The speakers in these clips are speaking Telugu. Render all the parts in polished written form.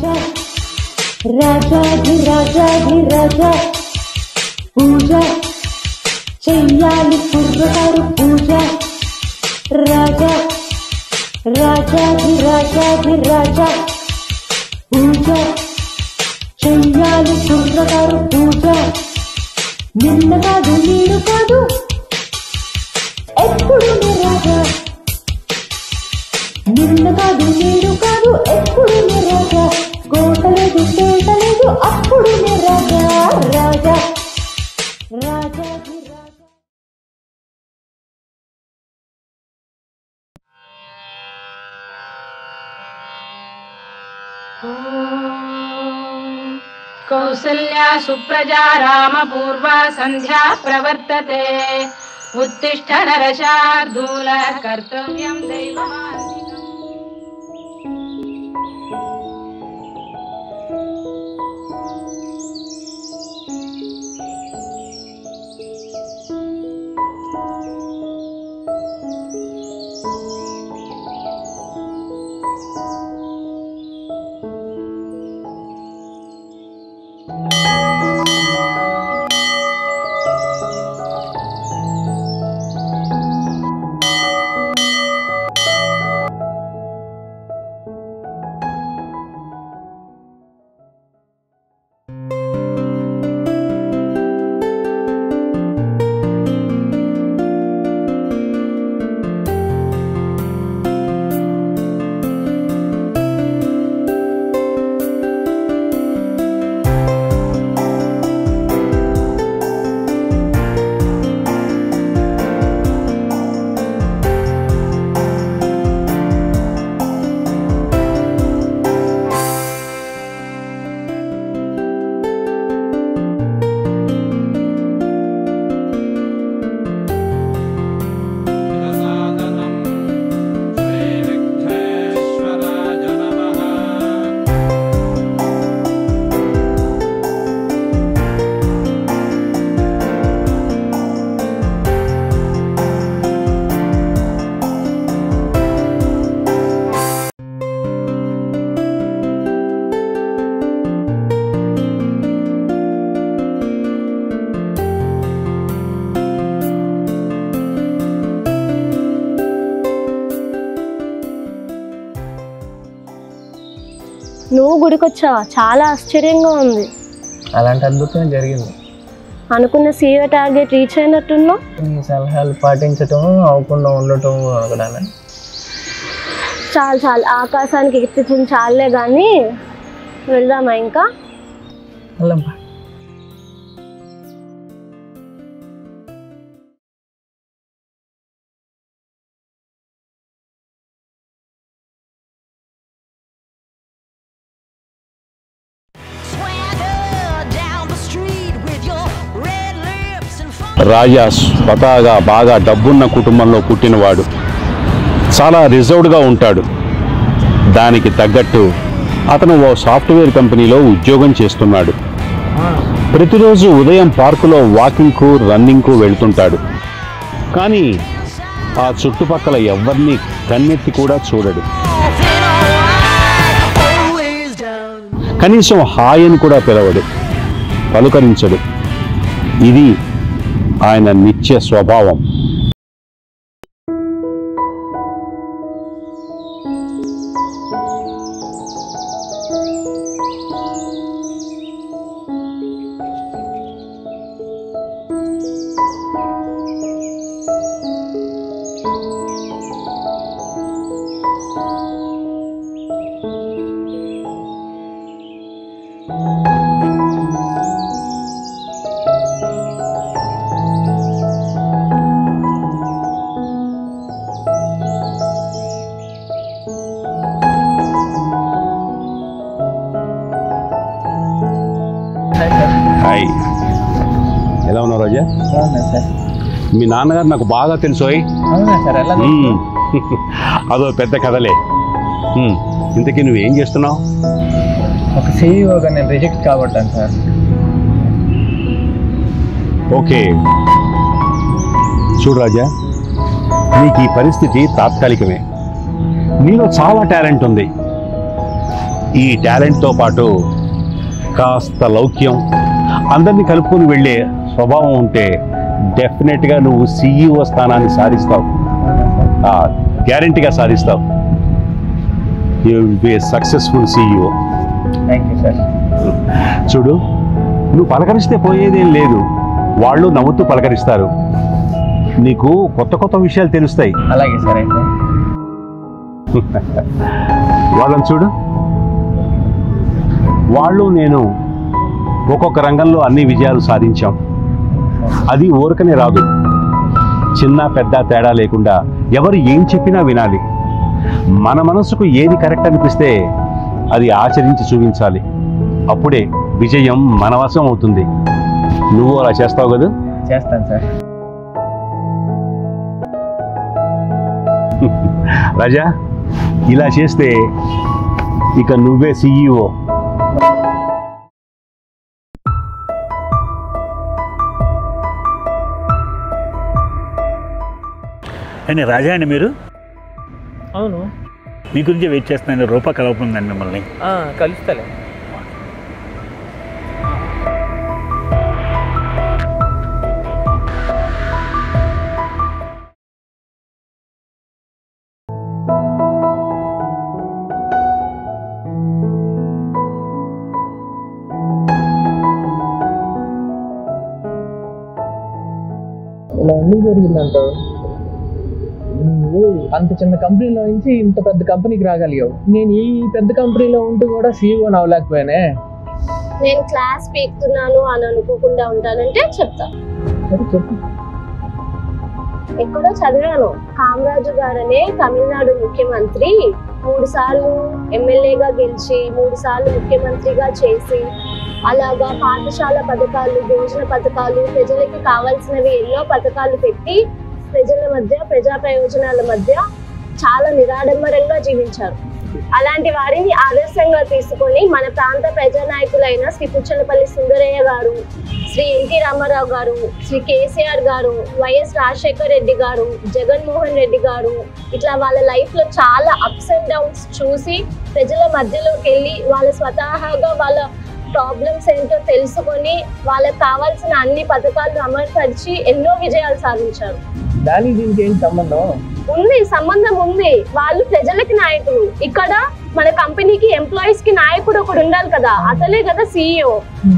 రాజా రాజాధిరాజాధిరాజా పూజ చెయ్యాలి కుర్రగారు పూజ రాజా రాజాధిరాజాధిరాజా పూజ చెయ్యాలి కుర్రగారు పూజ నిన్న కాదు నీరు కాదు ఎప్పుడు రాజా నిన్న కాదు నీరు కాదు ఎప్పుడు రాజా కోటలేదు తేటలేదు అప్పుడు రాజా రాజా రాజాధిరాజా कौसल्या सुप्रजा रामपूर्वा संध्या प्रवर्तते उत्तिष्ठ नरशार्दूल कर्तव्यं दैवमान्तिकम्। నువ్వు గుడికొచ్చావా? చాలా ఆశ్చర్యంగా ఉంది. అలాంటి అద్భుతం జరిగింది. అనుకున్న సీఏ టార్గెట్ రీచ్ అయినట్టున్నావు. ఈ సలహాలు పాటించటం అవ్వకుండా ఉండటం అక్కడ చాలు చాలు, ఆకాశానికి ఎత్తించిన చాలే కానీ వెళ్దామా ఇంకా? వెళ్ళమ్మా. రాజా స్వతహాగా బాగా డబ్బున్న కుటుంబంలో పుట్టినవాడు. చాలా రిజర్వ్డ్గా ఉంటాడు. దానికి తగ్గట్టు అతను ఓ సాఫ్ట్వేర్ కంపెనీలో ఉద్యోగం చేస్తున్నాడు. ప్రతిరోజు ఉదయం పార్కులో వాకింగ్కు రన్నింగ్కు వెళ్తుంటాడు. కానీ ఆ చుట్టుపక్కల ఎవరిని కన్నెత్తి కూడా చూడడు. కనీసం హాయ్ అని కూడా పిలవడు, పలుకరించడు. ఇది ఆయన నిత్య స్వభావం. హాయ్, ఎలా ఉన్నావు రాజా? మీ నాన్నగారు నాకు బాగా తెలుసు. అదో పెద్ద కథలే. ఇంతకీ నువ్వేం చేస్తున్నావు? ఒక సీఈఓగా నేను రిజెక్ట్ కాబట్టాను సార్. ఓకే, చూడు రాజా, నీకు ఈ పరిస్థితి తాత్కాలికమే. నీలో చాలా టాలెంట్ ఉంది. ఈ టాలెంట్తో పాటు కాస్త లౌక్యం, అందరినీ కలుపుకొని వెళ్ళే స్వభావం ఉంటే డెఫినెట్గా నువ్వు CEO స్థానాన్ని సాధిస్తావు. గ్యారంటీగా సాధిస్తావు. You will be a successful CEO. Thank you sir. చూడు, నువ్వు పలకరిస్తే పోయేదేం లేదు, వాళ్ళు నవ్వుతూ పలకరిస్తారు. నీకు కొత్త కొత్త విషయాలు తెలుస్తాయి. అలాగే సార్. అయితే వాళ్ళని చూడు, వాళ్ళు నేను ఒక్కొక్క రంగంలో అన్ని విజయాలు సాధించాం. అది ఊరకనే రాదు. చిన్న పెద్ద తేడా లేకుండా ఎవరు ఏం చెప్పినా వినాలి. మన మనసుకు ఏది కరెక్ట్ అనిపిస్తే అది ఆచరించి చూపించాలి. అప్పుడే విజయం మన వశం అవుతుంది. నువ్వు అలా చేస్తావు కదా? చేస్తాను సార్. రాజా, ఇలా చేస్తే ఇక నువ్వే CEO. అండి రాజా అండి మీరు? అవును. మీ గురించి వెయిట్ చేస్తున్నాను. రూపా కలవకుందండి మిమ్మల్ని. కలుస్తలే. ఇలా ఎందుకు జరిగిందంటావు? నువ్వు అంత చిన్న కంపెనీలో నుంచి ఇంత పెద్ద కంపెనీకి రాగలిగావు. నేను ఈ పెద్ద కంపెనీలో ఉంటూ కూడా CEO అవ్వలేకపోయానే. నేను క్లాస్ పీకుతున్నాను అని అనుకోకుండా ఉంటానంటే చెప్తా. సరే చెప్పు. ఎక్కడో చదివాను, కామరాజు గారనే తమిళనాడు ముఖ్యమంత్రి 3 సార్లు ఎమ్మెల్యేగా గెలిచి 3 సార్లు ముఖ్యమంత్రిగా చేసి అలాగా పాఠశాల పథకాలు, భోజన పథకాలు, ప్రజలకి కావాల్సినవి ఎన్నో పథకాలు పెట్టి ప్రజల మధ్య, ప్రజా ప్రయోజనాల మధ్య చాలా నిరాడంబరంగా జీవించారు. అలాంటి వారిని ఆదర్శంగా తీసుకొని మన ప్రాంత ప్రజానాయకులైన శ్రీ పుచ్చలపల్లి సుందరయ్య గారు, శ్రీ ఎన్టీ రామారావు గారు, శ్రీ కేసీఆర్ గారు, వైఎస్ రాజశేఖర రెడ్డి గారు, జగన్మోహన్ రెడ్డి గారు, ఇట్లా వాళ్ళ లైఫ్ లో చాలా అప్స్ అండ్ డౌన్స్ చూసి ప్రజల మధ్యలోకి వెళ్ళి వాళ్ళ స్వతహాగా వాళ్ళ ప్రాబ్లమ్స్ ఏంటో తెలుసుకొని వాళ్ళకి కావాల్సిన అన్ని పథకాలను అమలుపరిచి ఎన్నో విజయాలు సాధించారు. దానికి దీనికి ఏంటి సంబంధం? ఉంది, సంబంధం ఉంది. వాళ్ళు ప్రజలకి నాయకులు. ఇక్కడ మన కంపెనీకి ఎంప్లాయీస్ కి నాయకుడు ఒకడు ఉండాలి కదా, అసలే కదా CEO.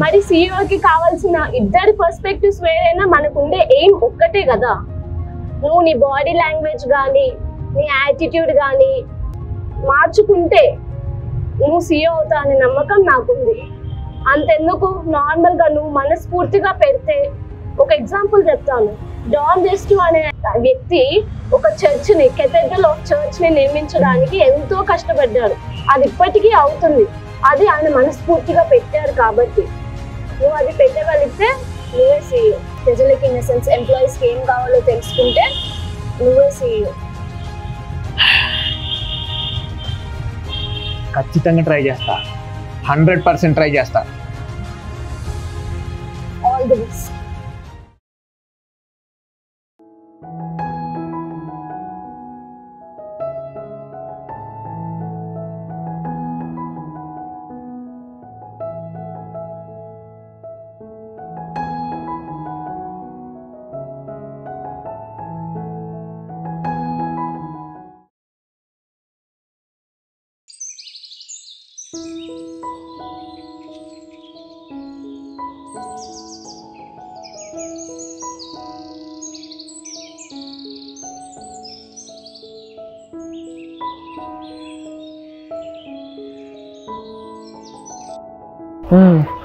మరి CEO కి కావాల్సిన ఇద్దరి పర్స్పెక్టివ్స్ వేరైనా మనకుండే ఎయిమ్ ఒక్కటే కదా. నువ్వు నీ బాడీ లాంగ్వేజ్ కానీ నీ యాటిట్యూడ్ కానీ మార్చుకుంటే నువ్వు CEO అవుతా అనే నమ్మకం నాకుంది. అంతెందుకు, నార్మల్ గా నువ్వు మనస్ఫూర్తిగా పెడితే, ఒక ఎగ్జాంపుల్ చెప్తాను. డాన్ డెస్టు అనే వ్యక్తి ఒక చర్చ్ని, కెథెడ్రల్ ఆఫ్ చర్చ్ ని నిర్మించడానికి ఎంతో కష్టపడ్డాడు. అది ఇప్పటికీ అవుతుంది. అది ఆయన మనస్ఫూర్తిగా పెట్టారు కాబట్టి నువ్వు అది పెట్టగలిగితే నువ్వే CEO. ప్రజలకి ఇన్ సెన్స్ ఎంప్లాయీస్ కి ఏం కావాలో తెలుసుకుంటే నువ్వే CEO. ఖచ్చితంగా ట్రై చేస్తా. 100% ట్రై చేస్తా. All the best.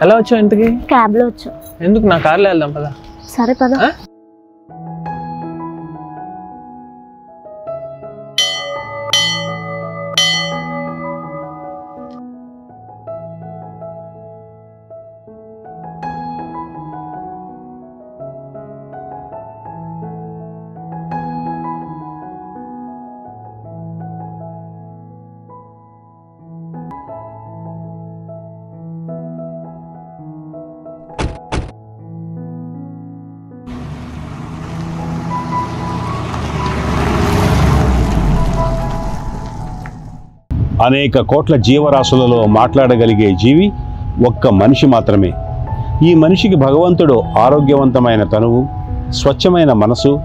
ఎలా వచ్చావు ఇంతకి? క్యాబ్ లో వచ్చా. ఎందుకు, నా కార్లో వెళ్దాం పదా. సరే పదా. అనేక కోట్ల జీవరాశులలో మాట్లాడగలిగే జీవి ఒక్క మనిషి మాత్రమే. ఈ మనిషికి భగవంతుడు ఆరోగ్యవంతమైన తనువు, స్వచ్ఛమైన మనసు,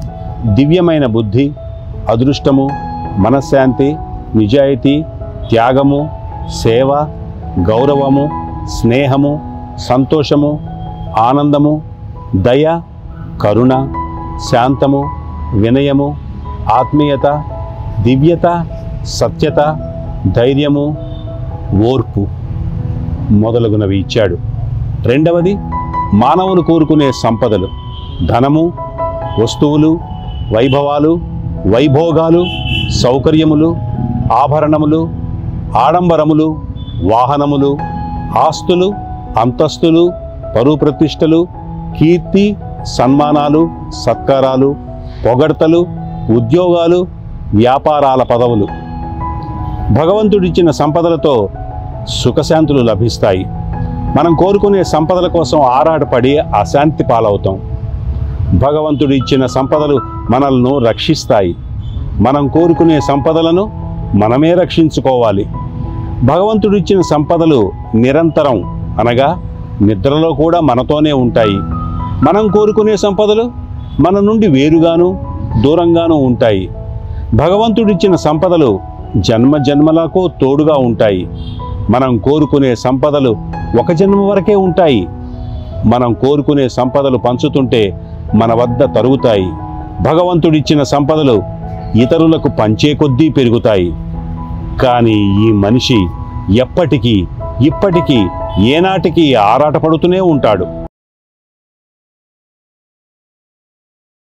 దివ్యమైన బుద్ధి, అదృష్టము, మనశ్శాంతి, నిజాయితీ, త్యాగము, సేవ, గౌరవము, స్నేహము, సంతోషము, ఆనందము, దయ, కరుణ, శాంతము, వినయము, ఆత్మీయత, దివ్యత, సత్యత, ధైర్యము, ఓర్పు మొదలగునవి ఇచ్చాడు. రెండవది, మానవులు కోరుకునే సంపదలు, ధనము, వస్తువులు, వైభవాలు, వైభోగాలు, సౌకర్యములు, ఆభరణములు, ఆడంబరములు, వాహనములు, ఆస్తులు, అంతస్తులు, పరువు ప్రతిష్టలు, కీర్తి, సన్మానాలు, సత్కారాలు, పొగడ్తలు, ఉద్యోగాలు, వ్యాపారాల పదవులు. భగవంతుడిచ్చిన సంపదలతో సుఖశాంతులు లభిస్తాయి. మనం కోరుకునే సంపదల కోసం ఆరాటపడి అశాంతి పాలవుతాం. భగవంతుడు ఇచ్చిన సంపదలు మనల్ని రక్షిస్తాయి. మనం కోరుకునే సంపదలను మనమే రక్షించుకోవాలి. భగవంతుడు ఇచ్చిన సంపదలు నిరంతరం అనగా నిద్రలో కూడా మనతోనే ఉంటాయి. మనం కోరుకునే సంపదలు మన నుండి వేరుగాను దూరంగాను ఉంటాయి. భగవంతుడిచ్చిన సంపదలు జన్మ జన్మలకు తోడుగా ఉంటాయి. మనం కోరుకునే సంపదలు ఒక జన్మ వరకే ఉంటాయి. మనం కోరుకునే సంపదలు పంచుతుంటే మన వద్ద తరుగుతాయి. భగవంతుడిచ్చిన సంపదలు ఇతరులకు పంచే కొద్దీ పెరుగుతాయి. కానీ ఈ మనిషి ఎప్పటికీ ఇప్పటికీ ఏనాటికి ఆరాటపడుతూనే ఉంటాడు.